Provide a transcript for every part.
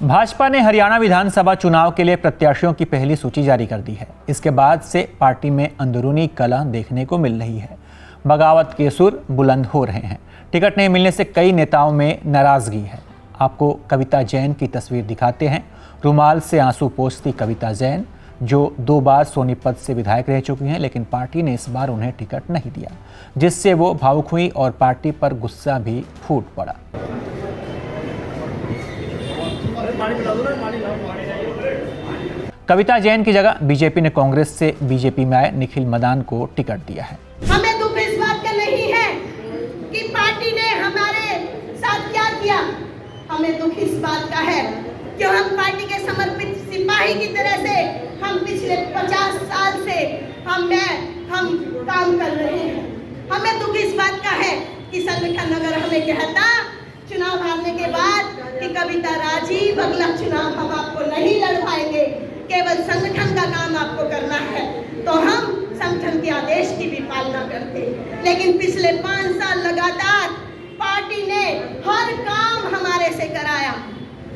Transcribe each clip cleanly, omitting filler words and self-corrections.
भाजपा ने हरियाणा विधानसभा चुनाव के लिए प्रत्याशियों की पहली सूची जारी कर दी है। इसके बाद से पार्टी में अंदरूनी कलह देखने को मिल रही है। बगावत के सुर बुलंद हो रहे हैं। टिकट नहीं मिलने से कई नेताओं में नाराजगी है। आपको कविता जैन की तस्वीर दिखाते हैं। रुमाल से आंसू पोंछती कविता जैन, जो 2 बार सोनीपत से विधायक रह चुकी हैं, लेकिन पार्टी ने इस बार उन्हें टिकट नहीं दिया, जिससे वो भावुक हुई और पार्टी पर गुस्सा भी फूट पड़ा। कविता जैन की जगह बीजेपी ने कांग्रेस से बीजेपी में आए निखिल मदान को टिकट दिया है। हमें दुख इस बात का नहीं है कि पार्टी ने हमारे साथ क्या किया, हमें दुख इस बात का है कि हम पार्टी के समर्पित सिपाही की तरह से हम पिछले 50 साल से हम काम कर रहे हैं। हमें दुख इस बात का है कि संगठन अगर हमें कहता चुनाव हारने के बाद कि कविता राजीव अगला चुनाव हम आपको नहीं लड़वाएंगे, केवल संगठन का काम आपको करना है, तो हम संगठन के आदेश की भी पालना करते। लेकिन पिछले 5 साल लगातार पार्टी ने हर काम हमारे से कराया,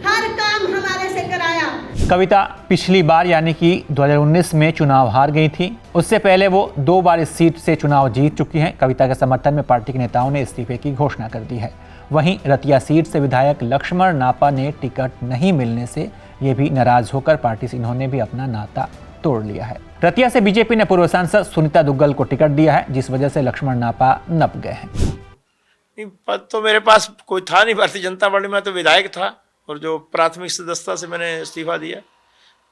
हर काम हमारे से कराया। कविता पिछली बार यानी कि 2019 में चुनाव हार गई थी। उससे पहले वो 2 बार इस सीट से चुनाव जीत चुकी हैं। कविता के समर्थन में पार्टी के नेताओं ने इस्तीफे की घोषणा कर दी है। वहीं रतिया सीट से विधायक लक्ष्मण नापा ने टिकट नहीं मिलने से ये भी नाराज होकर पार्टी से इन्होंने भी अपना नाता तोड़ लिया है। रतिया से बीजेपी ने पूर्व सांसद सुनीता दुग्गल को टिकट दिया है, जिस वजह से लक्ष्मण नापा नप गए हैं। पद तो मेरे पास कोई था नहीं, भारतीय जनता पार्टी में तो विधायक था और जो प्राथमिक सदस्यता से मैंने इस्तीफा दिया।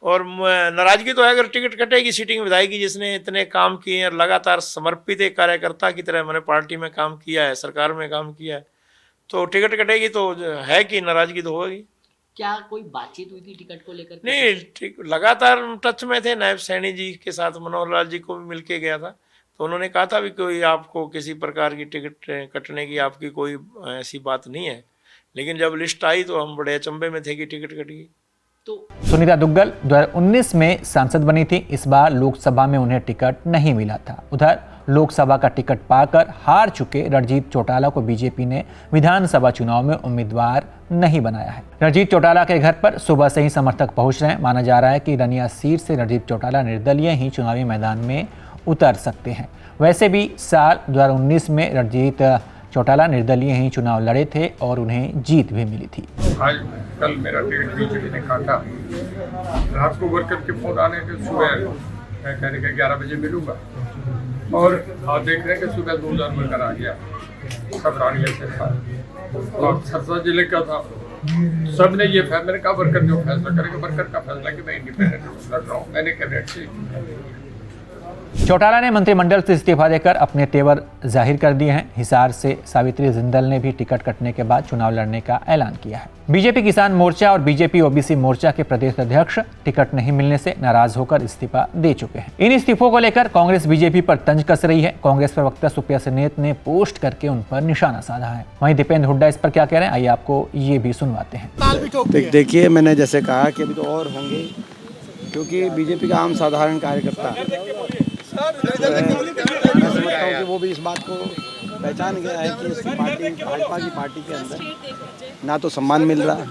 और नाराजगी तो है अगर टिकट कटेगी सीटिंग विधायक की, जिसने इतने काम किए और लगातार समर्पित एक कार्यकर्ता की तरह मैंने पार्टी में काम किया है, सरकार में काम किया है, तो टिकट कटेगी तो है कि नाराजगी तो होगी। क्या कोई बातचीत हुई थी टिकट को लेकर? नहीं, ठीक लगातार टच में थे। नायब सैनी जी के साथ मनोहर लाल जी को भी मिल के गया था, तो उन्होंने कहा था भी कोई आपको किसी प्रकार की टिकट कटने की आपकी कोई ऐसी बात नहीं है। लेकिन जब लिस्ट आई तो हम बड़े अचंभे में थे कि टिकट कट गई। तो सुनीता दुग्गल 2019 में सांसद बनी थी। इस बार लोकसभा में उन्हें टिकट नहीं मिला था। उधर लोकसभा का टिकट पाकर हार चुके रणजीत चौटाला को बीजेपी ने विधानसभा चुनाव में उम्मीदवार नहीं बनाया है। रणजीत चौटाला के घर पर सुबह से ही समर्थक पहुंच रहे हैं। माना जा रहा है कि रनिया सीट से रणजीत चौटाला निर्दलीय ही चुनावी मैदान में उतर सकते हैं। वैसे भी साल 2019 में रणजीत चौटाला निर्दलीय ही चुनाव लड़े थे और उन्हें जीत भी मिली थी। आज कल मेरा टिकट बीजेपी ने काटा। रात को वर्कर के फोन आने के सुबह कहने के 11 बजे मिलूंगा, और आज देख रहे हैं कि सुबह 2000 वर्कर आ गया। सब रानिया से था और सरसा जिले का था। सब ने ये फैसला, मैंने कहा वर्कर जो फैसला करेंगे, वर्कर का फैसला कि मैं इंडिपेंडेंट लड़ रहा हूँ। मैंने कैबिनेट से चौटाला ने मंत्रिमंडल से इस्तीफा देकर अपने तेवर जाहिर कर दिए हैं। हिसार से सावित्री जिंदल ने भी टिकट कटने के बाद चुनाव लड़ने का ऐलान किया है। बीजेपी किसान मोर्चा और बीजेपी ओबीसी मोर्चा के प्रदेश अध्यक्ष टिकट नहीं मिलने से नाराज होकर इस्तीफा दे चुके हैं। इन इस्तीफों को लेकर कांग्रेस बीजेपी पर तंज कस रही है। कांग्रेस प्रवक्ता सुप्रिया सेनेत ने पोस्ट करके उन पर निशाना साधा है। वहीं दीपेंद्र हुड्डा इस पर क्या कह रहे हैं, आइए आपको ये भी सुनवाते हैं। देखिए, मैंने जैसे कहा कि अभी तो और होंगे, क्योंकि बीजेपी का आम साधारण कार्यकर्ता मैं समझता हूँ कि वो भी इस बात को पहचान गया है कि इसकी पार्टी, भाजपा की पार्टी के अंदर ना तो सम्मान मिल रहा,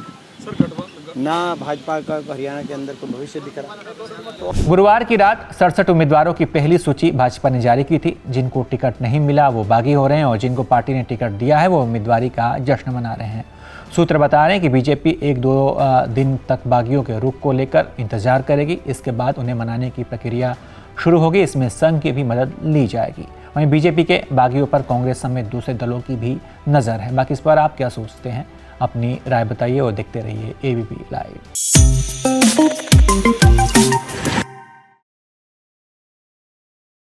ना भाजपा का हरियाणा के अंदर कोई भविष्य दिख रहा। गुरुवार की रात 67 उम्मीदवारों की पहली सूची भाजपा ने जारी की थी। जिनको टिकट नहीं मिला वो बागी हो रहे हैं और जिनको पार्टी ने टिकट दिया है वो उम्मीदवारी का जश्न मना रहे हैं। सूत्र बता रहे हैं कि बीजेपी 1-2 दिन तक बागियों के रुख को लेकर इंतजार करेगी। इसके बाद उन्हें मनाने की प्रक्रिया शुरू होगी। इसमें संघ की भी मदद ली जाएगी। वहीं बीजेपी के बागियों पर कांग्रेस समेत दूसरे दलों की भी नज़र है। बाकी इस पर आप क्या सोचते हैं, अपनी राय बताइए और देखते रहिए ABP लाइव।